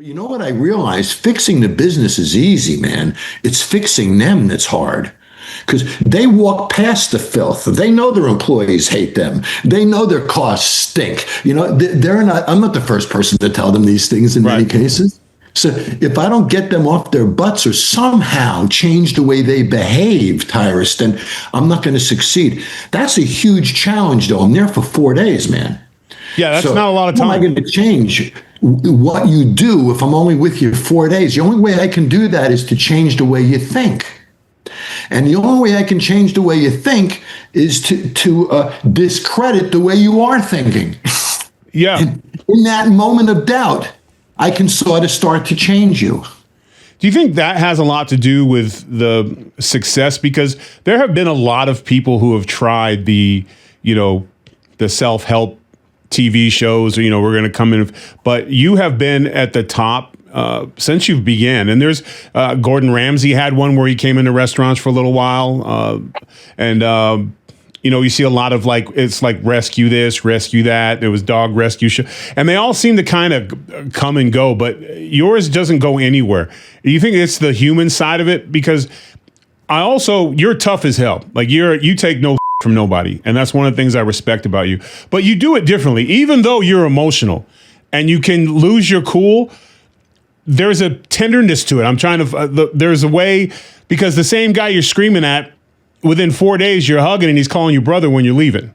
You know what I realized? Fixing the business is easy, man. It's fixing them that's hard. Because they walk past the filth. They know their employees hate them. They know their costs stink. They're not. I'm not the first person to tell them these things in many cases. So if I don't get them off their butts or somehow change the way they behave, Tyrus, then I'm not going to succeed. That's a huge challenge, though. I'm there for 4 days, man. Yeah, that's not a lot of time. How am I going to change what you do if I'm only with you 4 days? The only way I can do that is to change the way you think. And the only way I can change the way you think is to discredit the way you are thinking. Yeah. And in that moment of doubt, I can sort of start to change you. Do you think that has a lot to do with the success? Because there have been a lot of people who have tried the self-help TV shows, we're going to come in, but you have been at the top since you began. And there's Gordon Ramsay had one where he came into restaurants for a little while. You see a lot of it's like rescue this, rescue that. There was dog rescue show, and they all seem to kind of come and go, but yours doesn't go anywhere. Do you think it's the human side of it? Because you're tough as hell. You take no from nobody. And that's one of the things I respect about you, but you do it differently. Even though you're emotional and you can lose your cool, there's a tenderness to it. There's a way, because the same guy you're screaming at, within 4 days, you're hugging and he's calling you brother when you're leaving.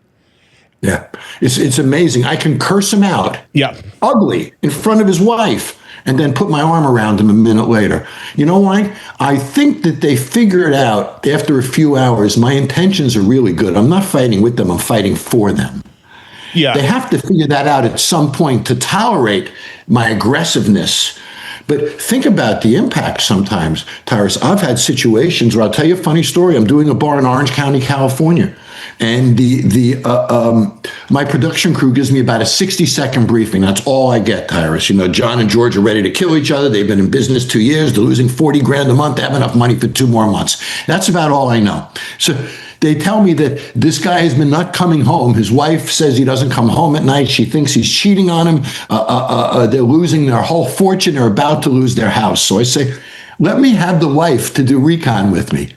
Yeah. It's amazing. I can curse him out. Yeah. Ugly in front of his wife and then put my arm around him a minute later. You know why? I think that they figured out after a few hours, my intentions are really good. I'm not fighting with them. I'm fighting for them. Yeah. They have to figure that out at some point to tolerate my aggressiveness. But think about the impact sometimes, Tyrus. I've had situations where I'll tell you a funny story. I'm doing a bar in Orange County, California. And my production crew gives me about a 60-second briefing. That's all I get, Tyrus. John and George are ready to kill each other. They've been in business 2 years. They're losing 40 grand a month. They have enough money for 2 more months. That's about all I know. So they tell me that this guy has been not coming home. His wife says he doesn't come home at night. She thinks he's cheating on him. They're losing their whole fortune. They're about to lose their house. So I say, let me have the wife to do recon with me.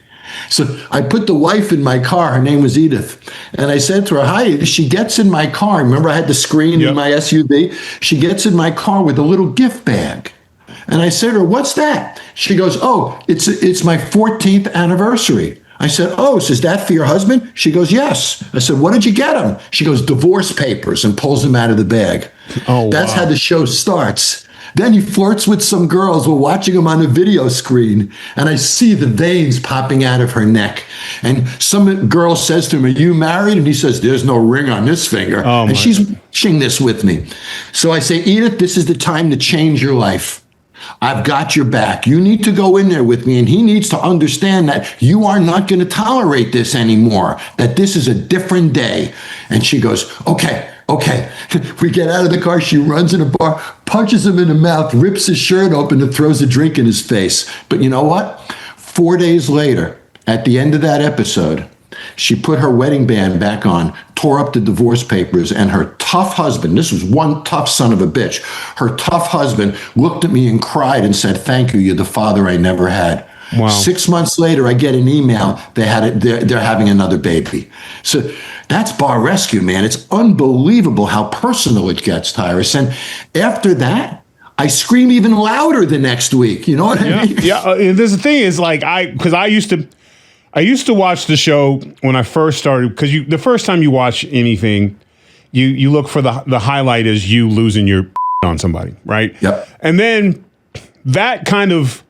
So I put the wife in my car. Her name was Edith. And I said to her, hi. She gets in my car. Remember, I had the screen in my SUV. She gets in my car with a little gift bag. And I said to her, what's that? She goes, oh, it's my 14th anniversary. I said, oh, so is that for your husband? She goes, yes. I said, what did you get him? She goes, divorce papers, and pulls them out of the bag. Oh, That's how the show starts. Then he flirts with some girls. We're watching him on a video screen, and I see the veins popping out of her neck. And some girl says to him, are you married? And he says, there's no ring on this finger. Oh, and she's watching this with me. So I say, Edith, this is the time to change your life. I've got your back. You need to go in there with me. And he needs to understand that you are not going to tolerate this anymore, that this is a different day. And she goes, okay. We get out of the car. She runs in a bar, punches him in the mouth, rips his shirt open and throws a drink in his face. But you know what? 4 days later, at the end of that episode, she put her wedding band back on, tore up the divorce papers, and her tough husband, this was one tough son of a bitch, her tough husband looked at me and cried and said, thank you, you're the father I never had. Wow. 6 months later, I get an email, they're having another baby. So that's bar rescue, man. It's unbelievable how personal it gets, Tyrus. And after that, I scream even louder the next week. You know what I mean? Yeah, the thing is, because I used to watch the show when I first started, because the first time you watch anything, you look for the highlight is you losing your on somebody, right? Yep. And then that kind of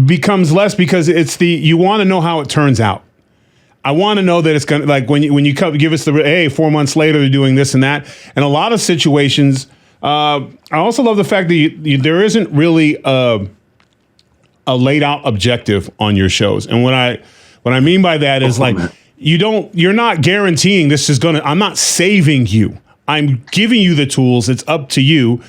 becomes less because you want to know how it turns out. I want to know that it's going to, when you give us hey, 4 months later they're doing this and that. And a lot of situations, I also love the fact that there isn't really a laid out objective on your shows. And what I mean by that is you're not guaranteeing this is I'm not saving you. I'm giving you the tools. It's up to you.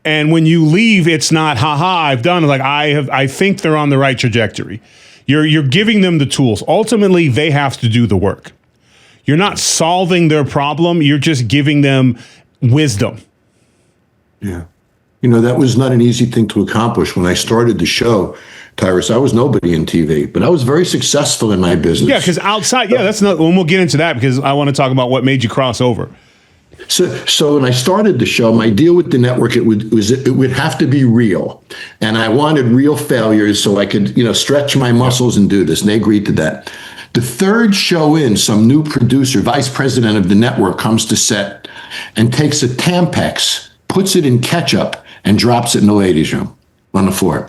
And when you leave, it's not, I've done it. I think they're on the right trajectory. You're giving them the tools. Ultimately, they have to do the work. You're not solving their problem. You're just giving them wisdom. Yeah. That was not an easy thing to accomplish. When I started the show, Tyrus, I was nobody in TV, but I was very successful in my business. Yeah, because outside, that's not, and we'll get into that because I want to talk about what made you cross over. So when I started the show, my deal with the network, it would have to be real. And I wanted real failures so I could, stretch my muscles and do this. And they agreed to that. The third show in, some new producer, vice president of the network, comes to set and takes a Tampax, puts it in ketchup, and drops it in the ladies' room on the floor.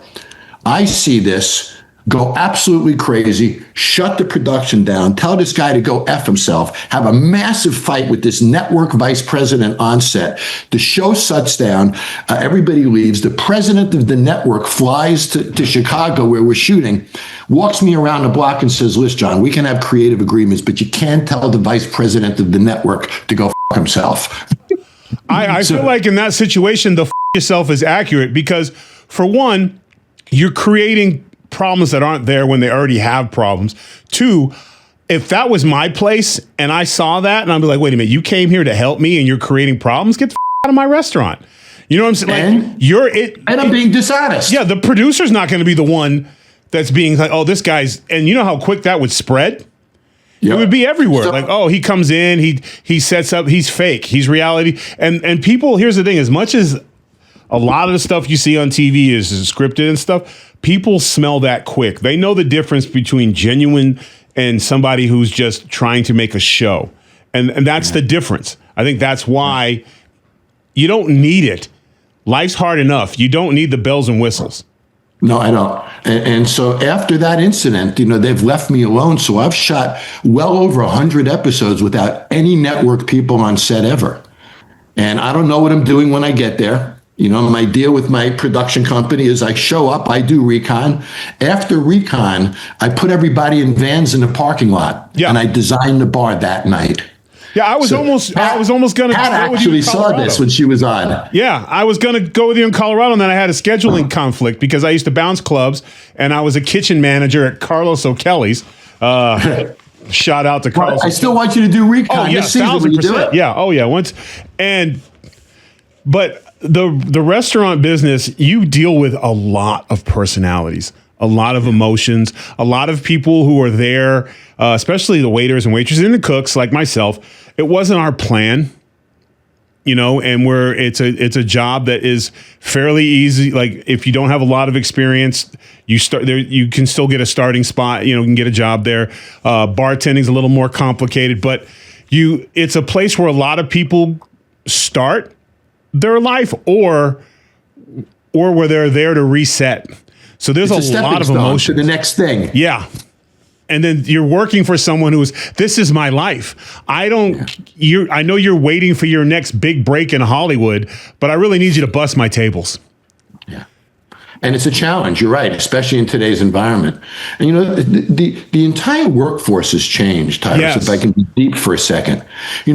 I see this, go absolutely crazy, shut the production down, tell this guy to go F himself, have a massive fight with this network vice president on set. The show shuts down, everybody leaves. The president of the network flies to Chicago where we're shooting, walks me around the block and says, listen, John, we can have creative agreements, but you can't tell the vice president of the network to go F himself. I feel like in that situation, the F yourself is accurate because, for one, you're creating problems that aren't there when they already have problems. Two, if that was my place and I saw that and I'd be like, wait a minute, you came here to help me and you're creating problems? Get the out of my restaurant. You know what I'm saying? And I'm being dishonest. Yeah, the producer's not going to be the one that's being like, oh, this guy's, and you know how quick that would spread? Yep. It would be everywhere. So, he comes in, he sets up, he's fake, he's reality. And people, here's the thing, as much as a lot of the stuff you see on TV is scripted and stuff, people smell that quick. They know the difference between genuine and somebody who's just trying to make a show. And that's the difference. I think that's why you don't need it. Life's hard enough. You don't need the bells and whistles. No, I don't. And so after that incident, they've left me alone. So I've shot well over 100 episodes without any network people on set ever. And I don't know what I'm doing when I get there. My deal with my production company is I show up, I do recon. After recon, I put everybody in vans in the parking lot. Yeah. And I designed the bar that night. Yeah, I was almost going to. Pat actually saw this when she was on. Yeah, I was going to go with you in Colorado, and then I had a scheduling conflict because I used to bounce clubs, and I was a kitchen manager at Carlos O'Kelly's. Shout out to Carlos. I still want you to do recon this season when you do it. Yeah. Oh yeah. But the restaurant business, you deal with a lot of personalities, a lot of emotions, a lot of people who are there, especially the waiters and waitresses and the cooks like myself. It wasn't our plan, and it's a job that is fairly easy. Like if you don't have a lot of experience, you start there, you can still get a starting spot, you can get a job there. Bartending's a little more complicated, but it's a place where a lot of people start their life or where they're there to reset. So there's a lot of emotion to the next thing. Yeah. And then you're working for someone this is my life. I know you're waiting for your next big break in Hollywood, but I really need you to bust my tables. Yeah. And it's a challenge. You're right, especially in today's environment. And the entire workforce has changed, Tyrus, yes. If I can be deep for a second.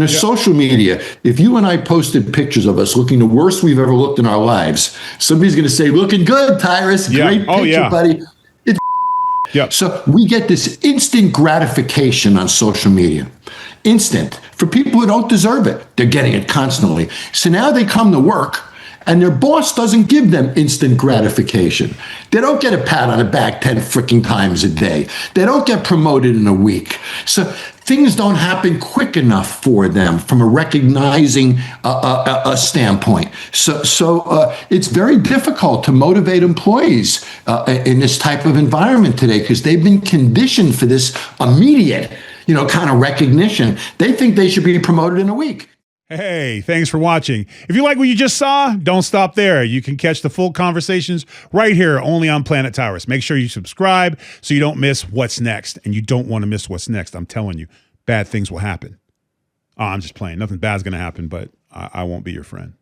Social media, if you and I posted pictures of us looking the worst we've ever looked in our lives, somebody's going to say, looking good, Tyrus. Yeah. Great picture, buddy. Yep. So we get this instant gratification on social media. Instant. For people who don't deserve it, they're getting it constantly. So now they come to work and their boss doesn't give them instant gratification. They don't get a pat on the back 10 freaking times a day. They don't get promoted in a week. So things don't happen quick enough for them from a recognizing a standpoint. So it's very difficult to motivate employees in this type of environment today because they've been conditioned for this immediate, kind of recognition. They think they should be promoted in a week. Hey, thanks for watching. If you like what you just saw, don't stop there. You can catch the full conversations right here only on Planet Tyrus. Make sure you subscribe so you don't miss what's next. And you don't want to miss what's next. I'm telling you, bad things will happen. Oh, I'm just playing. Nothing bad's going to happen, but I won't be your friend.